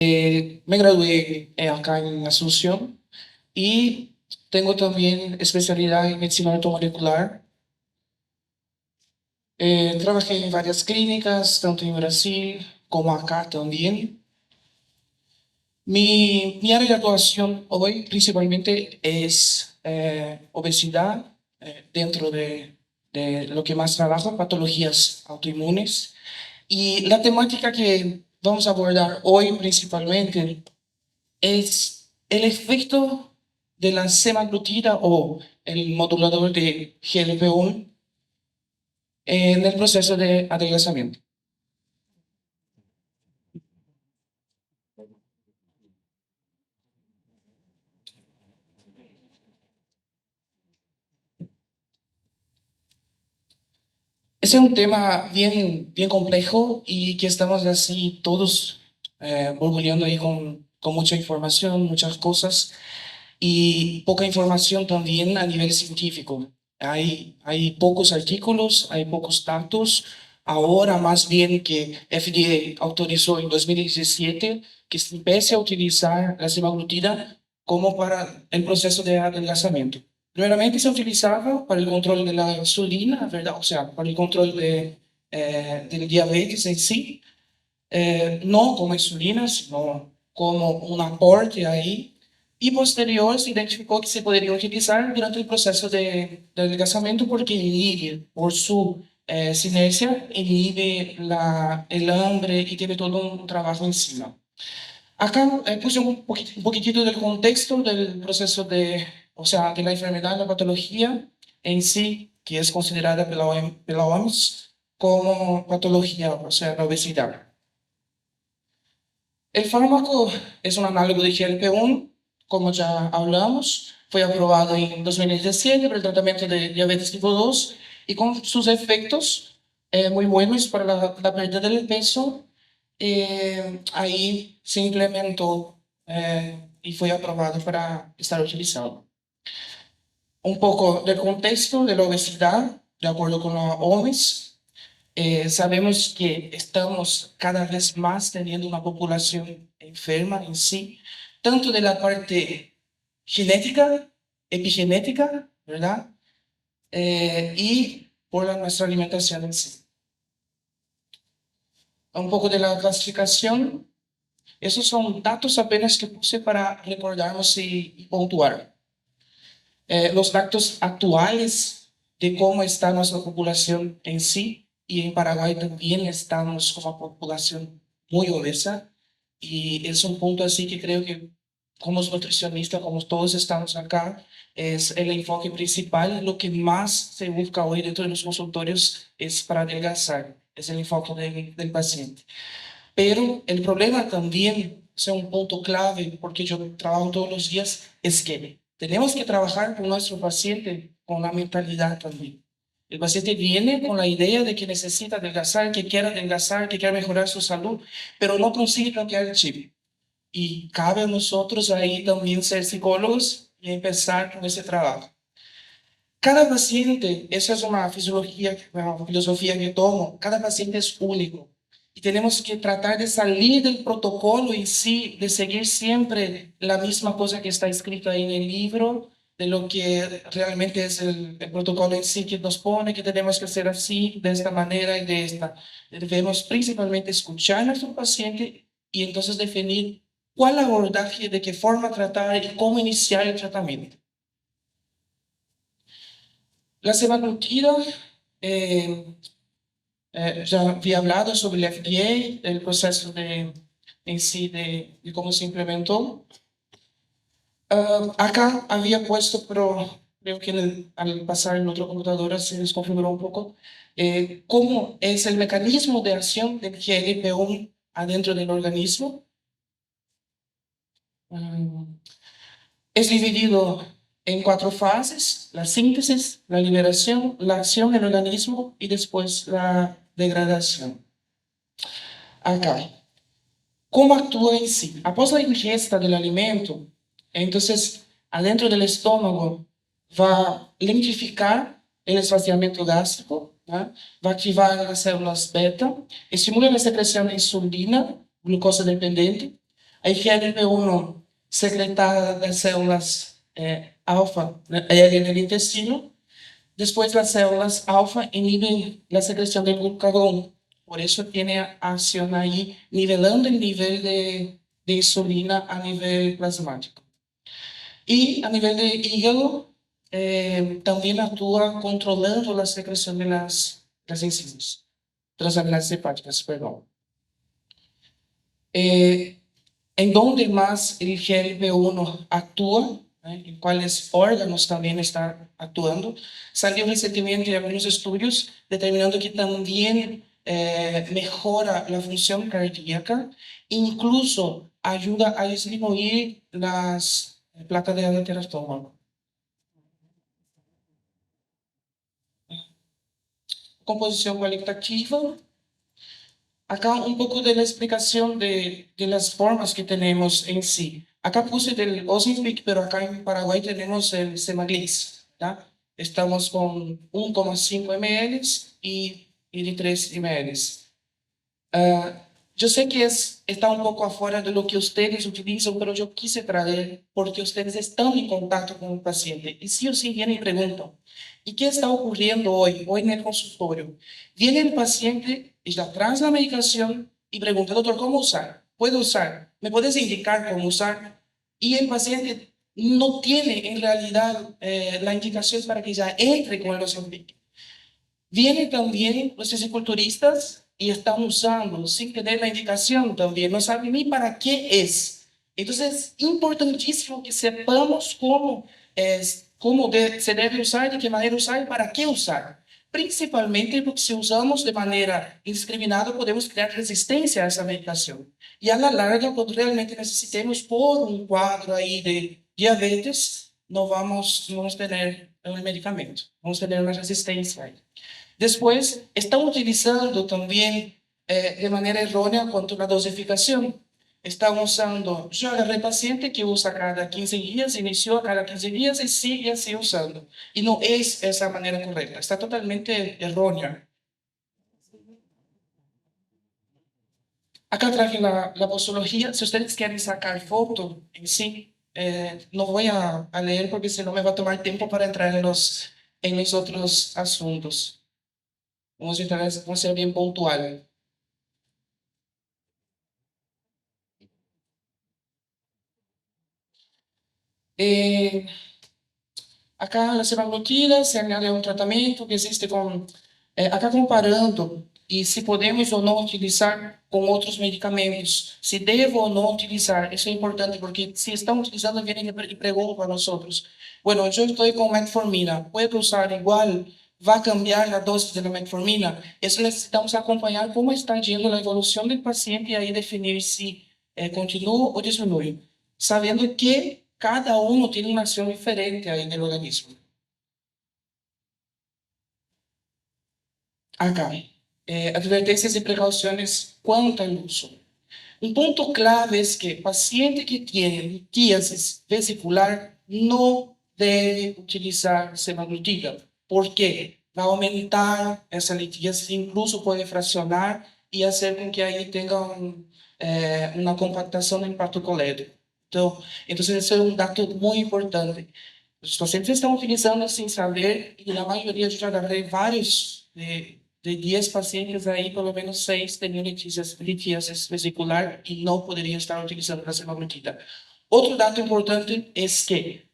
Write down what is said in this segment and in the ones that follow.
Me gradué acá en Asunción y tengo también especialidad en medicina ortomolecular. Trabajé en varias clínicas, tanto en Brasil como acá también. Mi área de actuación hoy principalmente es obesidad, dentro de lo que más trabajo, patologías autoinmunes. Y la temática que vamos a abordar hoy principalmente es el efecto de la semaglutida o el modulador de GLP-1 en el proceso de adelgazamiento. Ese es un tema bien complejo y que estamos así todos borboleando ahí con mucha información, muchas cosas y poca información también a nivel científico. Hay pocos artículos, hay pocos datos. Ahora más bien que FDA autorizó en 2017 que se empiece a utilizar la semaglutida como para el proceso de adelgazamiento. Primeramente se utilizaba para el control de la insulina, ¿verdad? O sea, para el control del diabetes en sí, no como insulina, sino como un aporte ahí. Y posterior se identificó que se podría utilizar durante el proceso de adelgazamiento porque inhibe, por su sinergia, inhibe el hambre y tiene todo un trabajo encima. Acá puse un poquitito del contexto del proceso o sea, de la enfermedad, la patología en sí, que es considerada pela OMS como patología, o sea, la obesidad. El fármaco es un análogo de GLP-1, como ya hablamos, fue aprobado en 2017 para el tratamiento de diabetes tipo 2 y con sus efectos muy buenos para la pérdida del peso. Ahí se implementó y fue aprobado para estar utilizado. Un poco del contexto de la obesidad, de acuerdo con la OMS. Sabemos que estamos cada vez más teniendo una población enferma en sí, tanto de la parte genética, epigenética, ¿verdad? Y por nuestra alimentación en sí. Un poco de la clasificación. Esos son datos apenas que puse para recordarnos y puntuar. Los datos actuales de cómo está nuestra población en sí, y en Paraguay también estamos con una población muy obesa, y es un punto así que creo que como nutricionistas, como todos estamos acá, es el enfoque principal. Lo que más se busca hoy dentro de los consultorios es para adelgazar, es el enfoque del paciente. Pero el problema también, es un punto clave, porque yo trabajo todos los días, es que tenemos que trabajar con nuestro paciente con la mentalidad también. El paciente viene con la idea de que necesita adelgazar, que quiere mejorar su salud, pero no consigue cambiar el chip. Y cabe a nosotros ahí también ser psicólogos y empezar con ese trabajo. Cada paciente, esa es una una filosofía que tomo, cada paciente es único. Y tenemos que tratar de salir del protocolo en sí, de seguir siempre la misma cosa que está escrita ahí en el libro, de lo que realmente es el protocolo en sí que nos pone, que tenemos que hacer así, de esta manera y de esta. Debemos principalmente escuchar a nuestro paciente y entonces definir cuál abordaje, de qué forma tratar y cómo iniciar el tratamiento. La semaglutida, eh, ya había hablado sobre el FDA, el proceso en sí de cómo se implementó. Acá había puesto, pero creo que al pasar en otra computadora se desconfiguró un poco, cómo es el mecanismo de acción del GLP-1 adentro del organismo. Mm, Es dividido en cuatro fases: la síntesis, la liberación, la acción en el organismo y después la degradación. Acá, ¿cómo actúa en sí? Após la ingesta del alimento, entonces, adentro del estómago, va a lentificar el esvaziamiento gástrico, ¿no? Va a activar las células beta, estimula la secreción de insulina, glucosa dependiente, A IGL-1 secretada das células alfa en el intestino. Después las células alfa inhiben la secreción del glucagón. Por eso tiene acción ahí, nivelando el nivel de insulina a nivel plasmático. Y a nivel de hígado, también actúa controlando la secreción de las enzimas, de las amilases hepáticas, perdón. En donde más el GLP-1 actúa, en cuáles órganos también está actuando, salió recientemente algunos estudios determinando que también mejora la función cardíaca, incluso ayuda a disminuir las placas de aterosclerosis. Composición cualitativa. Acá un poco de la explicación de las formas que tenemos en sí. Acá puse del Ozempic, pero acá en Paraguay tenemos el Semaglutid, ¿tá? Estamos con 1,5 ml y de 3 ml. Yo sé que está un poco afuera de lo que ustedes utilizan, pero yo quise traer porque ustedes están en contacto con el paciente. Y sí o sí vienen y preguntan, ¿y qué está ocurriendo hoy en el consultorio? Viene el paciente, está tras la medicación y pregunta, doctor, ¿cómo usar? ¿Puedo usar? ¿Me puedes indicar cómo usar? Y el paciente no tiene en realidad la indicación para que ya entre con el Ozempic. Vienen también los fisiculturistas y están usando sin tener la indicación también, no saben ni para qué es. Entonces es importantísimo que sepamos cómo se debe usar, de qué manera usar y para qué usar. Principalmente porque si usamos de manera indiscriminada podemos crear resistencia a esa medicación. Y a la larga, cuando realmente necesitemos por un cuadro ahí de diabetes, no vamos a tener el medicamento, vamos a tener una resistencia ahí. Después, están utilizando también de manera errónea cuanto a la dosificación. Están usando, yo agarré paciente que usa cada 15 días, inició a cada 15 días y sigue así usando. Y no es esa manera correcta, está totalmente errónea. Acá traje la posología, si ustedes quieren sacar foto en sí, no voy a leer porque si no me va a tomar tiempo para entrar en los otros asuntos. Vamos a ser bien puntual. Eh, Acá la semaglutida se añade a un tratamiento que existe con, acá comparando y si podemos o no utilizar con otros medicamentos, si debo o no utilizar, eso es importante porque si están utilizando vienen y preguntan a nosotros, bueno, yo estoy con metformina, ¿puedo usar igual? ¿Va a cambiar la dosis de la metformina? Eso necesitamos acompanhar cómo está yendo la evolución del paciente y ahí definir si continúa o disminuye, sabiendo que cada uno tiene una acción diferente ahí en el organismo. Acá, advertencias y precauciones cuanto al uso. Un punto clave es que paciente que tiene litíasis vesicular no debe utilizar semaglutida. ¿Por qué? Va a aumentar esa litíasis, incluso puede fraccionar y hacer con que ahí tenga una compactación en parto colédoco. Entonces, ese es un dato muy importante. Los pacientes están utilizando sin saber y la mayoría yo ya agarré varios de 10 pacientes ahí, por lo menos 6 tenían litíasis vesicular y no podrían estar utilizando la semaglutida. Otro dato importante es que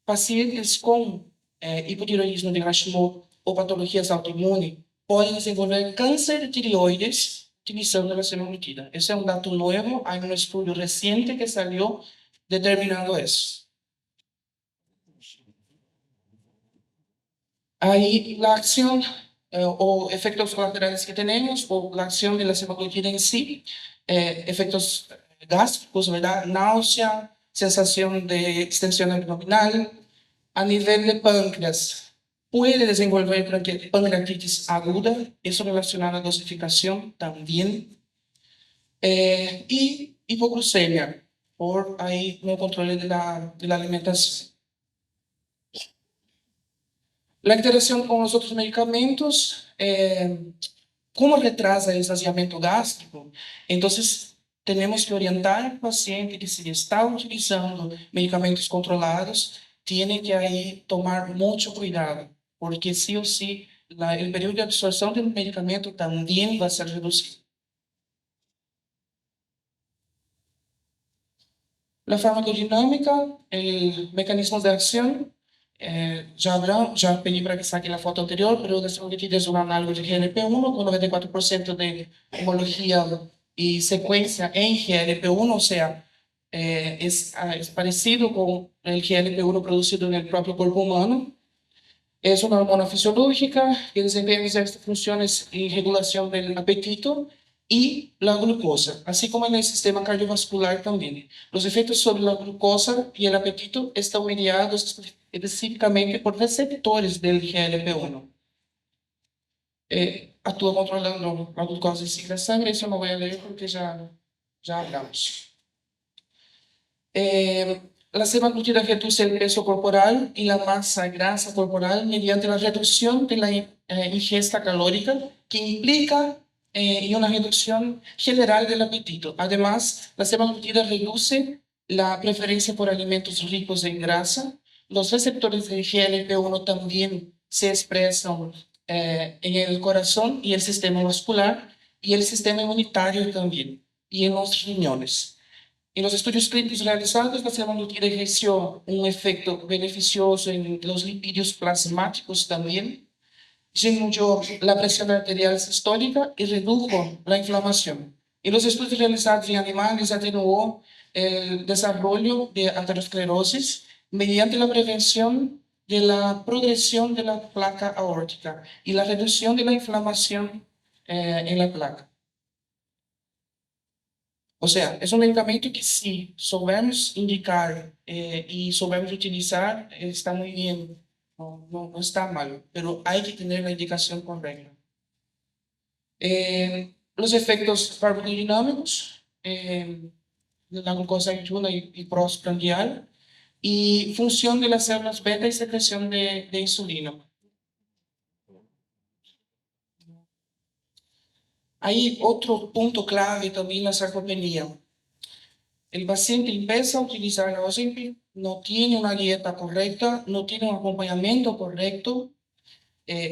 pacientes con hipotiroidismo de Hashimoto o patologías autoinmunes pueden desenvolver cáncer de tireoides utilizando la semaglutida. Ese es un dato nuevo, hay un estudio reciente que salió determinando eso. Ahí la acción o efectos colaterales que tenemos, o la acción de la semaglutida en sí, efectos gástricos, ¿verdad? Náusea, sensación de extensión abdominal. A nivel de páncreas, puede desenvolver pancreatitis aguda, eso relacionado a dosificación también. Y hipoglucemia, por ahí no control de la alimentación. La interacción con los otros medicamentos, ¿cómo retrasa el saciamiento gástrico? Entonces, tenemos que orientar al paciente que si está utilizando medicamentos controlados, tiene que ahí tomar mucho cuidado, porque sí o sí el periodo de absorción del medicamento también va a ser reducido. La farmacodinámica, el mecanismo de acción, ya pedí para que saque la foto anterior, pero de semaglutida es un análogo de GLP-1 con 94% de homología y secuencia en GLP-1, o sea, es parecido con el GLP-1 producido en el propio cuerpo humano. Es una hormona fisiológica que desempeña diversas funciones en regulación del apetito y la glucosa, así como en el sistema cardiovascular también. Los efectos sobre la glucosa y el apetito están mediados específicamente por receptores del GLP-1. Actúa controlando la glucosa y ciclo de sangre, eso no voy a leer porque ya hablamos. La semaglutida reduce el peso corporal y la masa grasa corporal mediante la reducción de la ingesta calórica, que implica una reducción general del apetito. Además, la semaglutida reduce la preferencia por alimentos ricos en grasa. Los receptores de GLP-1 también se expresan en el corazón y el sistema vascular y el sistema inmunitario también, y en los riñones. En los estudios clínicos realizados, la semaglutida ejerció un efecto beneficioso en los lipídios plasmáticos también, disminuyó la presión arterial sistólica y redujo la inflamación. En los estudios realizados en animales, atenuó el desarrollo de aterosclerosis mediante la prevención de la progresión de la placa aórtica y la reducción de la inflamación en la placa. O sea, es un medicamento que si soubermos indicar y soubermos utilizar, está muy bien, no está mal, pero hay que tener la indicación correcta. Los efectos farmacodinámicos, la glucosa ayuna y prostrandial, y función de las células beta y secreción de insulina. Hay otro punto clave también en la sarcopenia. El paciente empieza a utilizar la Ozempic, no tiene una dieta correcta, no tiene un acompañamiento correcto,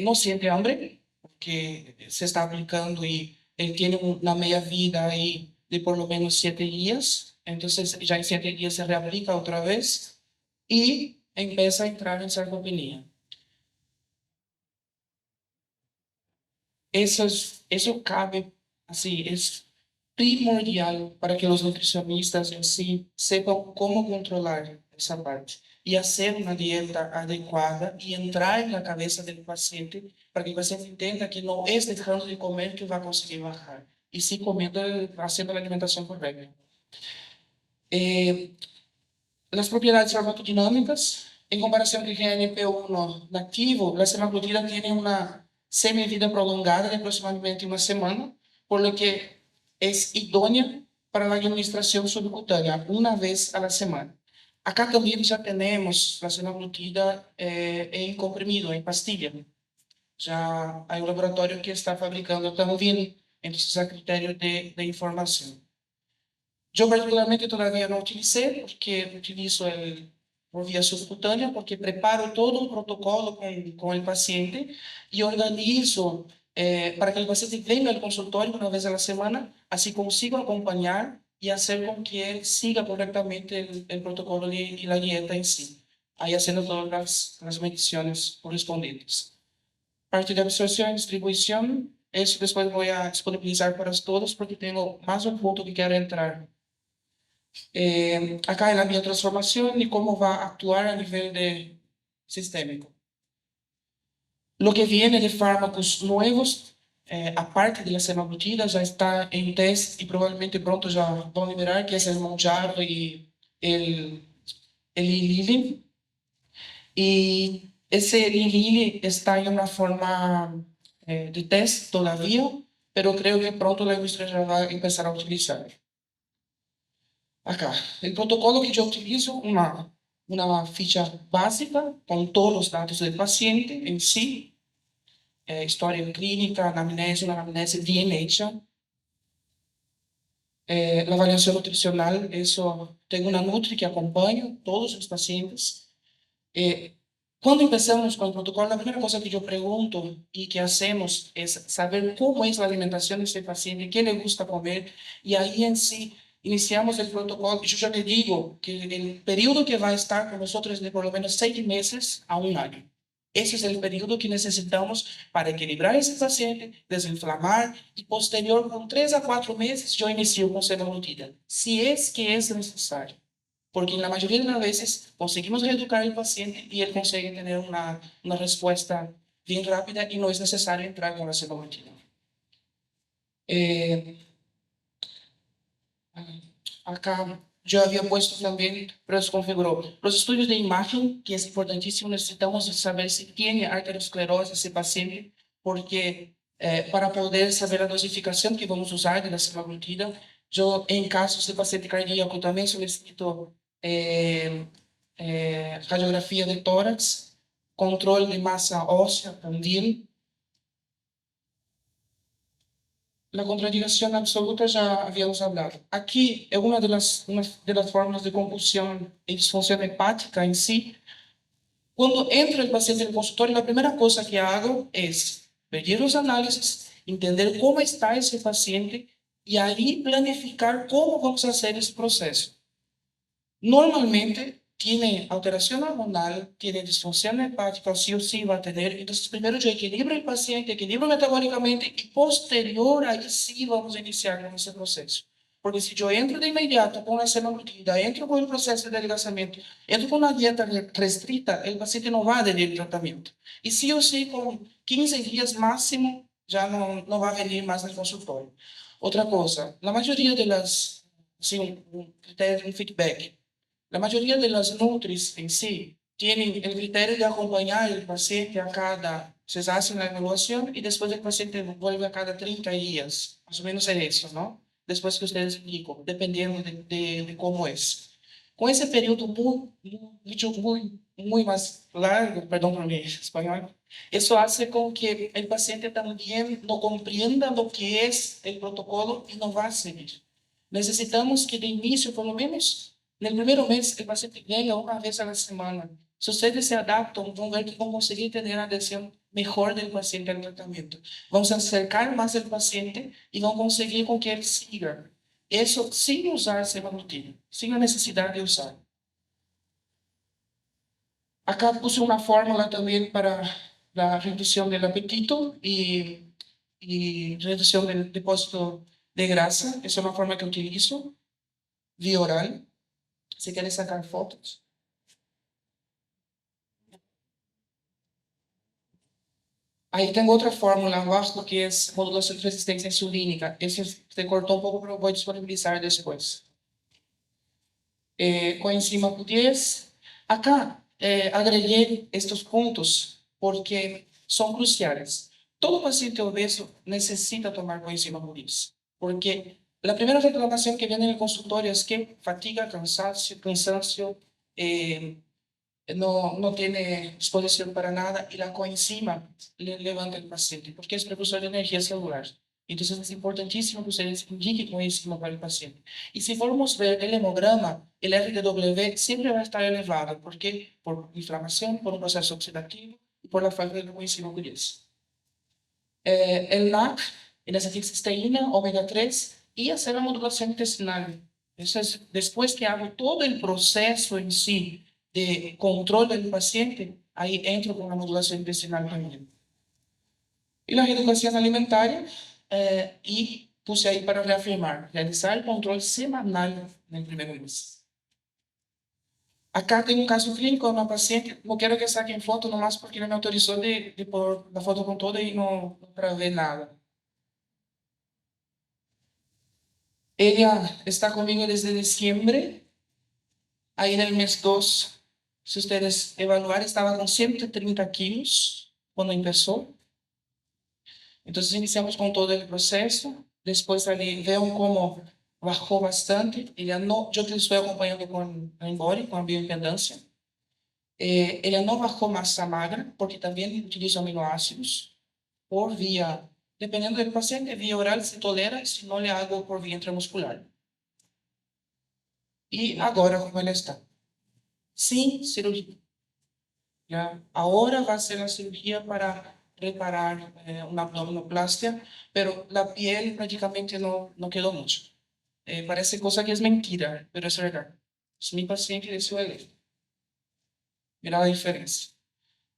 no siente hambre, porque se está aplicando y él tiene una media vida ahí de por lo menos 7 días, entonces ya en 7 días se reaplica otra vez y empieza a entrar en sarcopenia. Eso cabe, así, es primordial para que los nutricionistas en sí sepan cómo controlar esa parte y hacer una dieta adecuada y entrar en la cabeza del paciente para que el paciente entienda que no es dejando de comer que va a conseguir bajar, y sí comiendo, haciendo la alimentación correcta. Las propiedades farmacodinámicas, en comparación con el GNP1 nativo, la semaglutida tiene una semivida prolongada de aproximadamente una semana, por lo que es idónea para la administración subcutánea una vez a la semana. Acá también ya tenemos la semaglutida en comprimido, en pastilla. Ya hay un laboratorio que está fabricando también, entonces a criterio de información. Yo particularmente todavía no utilicé, porque utilizo por vía subcutánea, porque preparo todo un protocolo con el paciente y organizo para que el paciente venga al consultorio una vez a la semana, así consigo acompañar y hacer con que él siga correctamente el protocolo y la dieta en sí, ahí haciendo todas las mediciones correspondientes. Parte de absorción y distribución, eso después voy a disponibilizar para todos, porque tengo más un punto que quiero entrar. Acá en la biotransformación y cómo va a actuar a nivel sistémico. Lo que viene de fármacos nuevos, aparte de la semaglutida, ya está en test y probablemente pronto ya van a liberar, que es el Mounjaro y el Lilly. Y ese Lilly está en una forma de test todavía, pero creo que pronto la industria ya va a empezar a utilizar. Acá, el protocolo que yo utilizo, una ficha básica con todos los datos del paciente en sí, historia clínica, una anamnese bien hecha. La avaliación nutricional, eso, tengo una Nutri que acompaña todos los pacientes. Eh, Cuando empezamos con el protocolo, la primera cosa que yo pregunto y que hacemos es saber cómo es la alimentación de ese paciente, qué le gusta comer, y ahí en sí iniciamos el protocolo. Yo ya le digo que el periodo que va a estar con nosotros es de por lo menos 6 meses a un año. Ese es el periodo que necesitamos para equilibrar ese paciente, desinflamar y posterior, con 3 a 4 meses, yo inicio con semaglutida, si es que es necesario. Porque en la mayoría de las veces conseguimos reeducar al paciente y él consigue tener una respuesta bien rápida y no es necesario entrar con la semaglutida. Eh, Acá yo había puesto también, pero desconfiguró. Los estudios de imagen, que es importantísimo, necesitamos saber si tiene arteriosclerosis ese paciente, porque para poder saber la dosificación que vamos a usar de la semaglutida, yo en casos de paciente cardíaco también solicito eh, radiografía de tórax, control de masa ósea también. La contradicción absoluta ya habíamos hablado. Aquí es una de las formas de convulsión y disfunción hepática en sí. Cuando entra el paciente en el consultorio, la primera cosa que hago es pedir los análisis, entender cómo está ese paciente y ahí planificar cómo vamos a hacer ese proceso. Normalmente tiene alteración hormonal, tiene disfunción hepática, sí o sí va a tener. Entonces, primero yo equilibro el paciente, equilibro metabólicamente y posterior ahí sí vamos a iniciar con ese proceso. Porque si yo entro de inmediato con la semaglutida, entro con el proceso de adelgazamiento, entro con una dieta restrita, el paciente no va a adherir al tratamiento. Y sí o sí, con 15 días máximo, ya no va a venir más al consultorio. Otra cosa, la mayoría de las, sí, un criterio, un feedback, la mayoría de las Nutris en sí tienen el criterio de acompañar al paciente a cada, se hace la evaluación y después el paciente vuelve a cada 30 días, más o menos es eso, ¿no? Después que ustedes indican, dependiendo de cómo es. Con ese periodo muy más largo, perdón por mi español, eso hace con que el paciente también no comprenda lo que es el protocolo y no va a seguir. Necesitamos que de inicio, por lo menos, en el primer mes, el paciente venga una vez a la semana. Si ustedes se adaptan, van a ver que vão conseguir tener la adhesión mejor del paciente al tratamiento. Vamos a acercar más al paciente y van a conseguir con que él siga. Eso sin usar semaglutida, sin la necesidad de usar. Acá puse una fórmula también para la reducción del apetito y reducción del depósito de grasa. Es una forma que utilizo, vía oral. Si quieres sacar fotos. Ahí tengo otra fórmula abajo que es modulación de resistencia insulínica. Ese se cortó un poco, pero voy a disponibilizar después. Coenzima Q10. Acá agregué estos puntos porque son cruciales. Todo paciente obeso necesita tomar coenzima Q10 porque la primera reclamación que viene en el consultorio es que fatiga, cansancio, eh, no tiene disposición para nada y la coenzima le levanta el paciente porque es precursor de energía celular. Entonces es importantísimo que ustedes indiquen coenzima para el paciente. Y si formos ver el hemograma, el RDW siempre va a estar elevado. ¿Por qué? Por inflamación, por un proceso oxidativo y por la falta de coenzima Q10. El NAC, el acetilcisteína, omega 3 y hacer la modulación intestinal. Eso es después que hago todo el proceso en sí de control del paciente, ahí entro con la modulación intestinal también. Y la reeducación alimentaria, y puse ahí para reafirmar, realizar el control semanal en el primer mes. Acá tengo un caso clínico de una paciente, no quiero que saquen foto nomás porque no me autorizó de pôr la foto con toda y no para ver nada. Ella está conmigo desde diciembre, ahí en el mes 2, si ustedes evaluar, estaba con 130 kilos cuando empezó. Entonces iniciamos con todo el proceso, después ali veo cómo bajó bastante, ella no, yo te estoy acompañando con el body, con la bioimpedancia. Ella no bajó masa magra, porque también utiliza aminoácidos por vía, dependiendo del paciente, vía oral se tolera, si no le hago por vía intramuscular. y ahora como él está, sin cirugía. ¿Ya? Ahora va a ser la cirugía para reparar una abdominoplastia, pero la piel prácticamente no quedó mucho. Parece cosa que es mentira, pero es verdad. Es mi paciente de Suele. Mira la diferencia.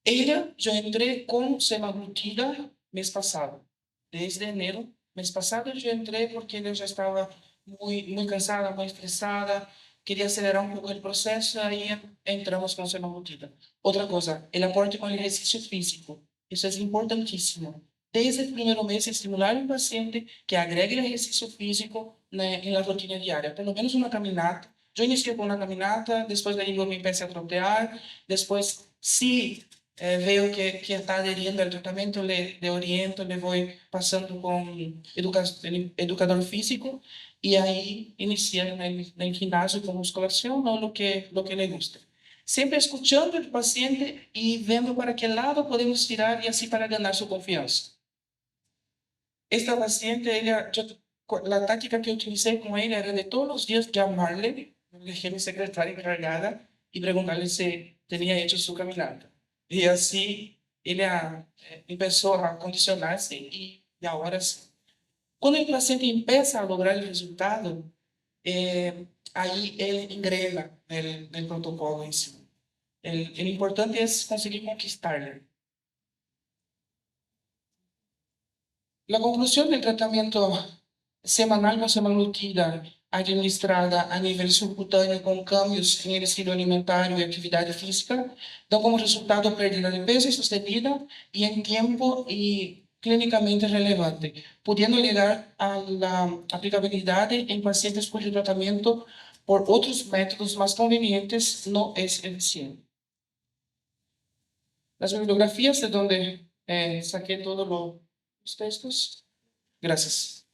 Ella, yo entré con semaglutida mes pasado. Desde enero, mes pasado yo entré porque ella ya estaba muy cansada, muy estresada, quería acelerar un poco el proceso, ahí entramos con semaglutida. Otra cosa, el aporte con el ejercicio físico. Eso es importantísimo. Desde el primer mes, estimular al paciente que agregue el ejercicio físico en la rutina diaria, por lo menos una caminata. Yo inicié con una caminata, después de ahí yo me empecé a trotear, después sí veo que está adheriendo al tratamiento, le oriento, le voy pasando con el educador físico y ahí inicia en el gimnasio con musculación o lo que le guste. Siempre escuchando el paciente y viendo para qué lado podemos tirar y así para ganar su confianza. Esta paciente, la táctica que utilicé con ella era de todos los días llamarle, dejé mi secretaria encargada y preguntarle si tenía hecho su caminata. Y así ella empezó a condicionarse y ahora sí. Cuando el paciente empieza a lograr el resultado, ahí él engrena el protocolo en sí. El importante es conseguir conquistarle. La conclusión del tratamiento semanal con semaglutida administrada a nivel subcutáneo con cambios en el estilo alimentario y actividad física da como resultado pérdida de peso sostenida y en tiempo y clínicamente relevante, pudiendo llegar a la aplicabilidad en pacientes cuyo tratamiento por otros métodos más convenientes no es eficiente. Las bibliografías de donde saqué todos los textos. Gracias.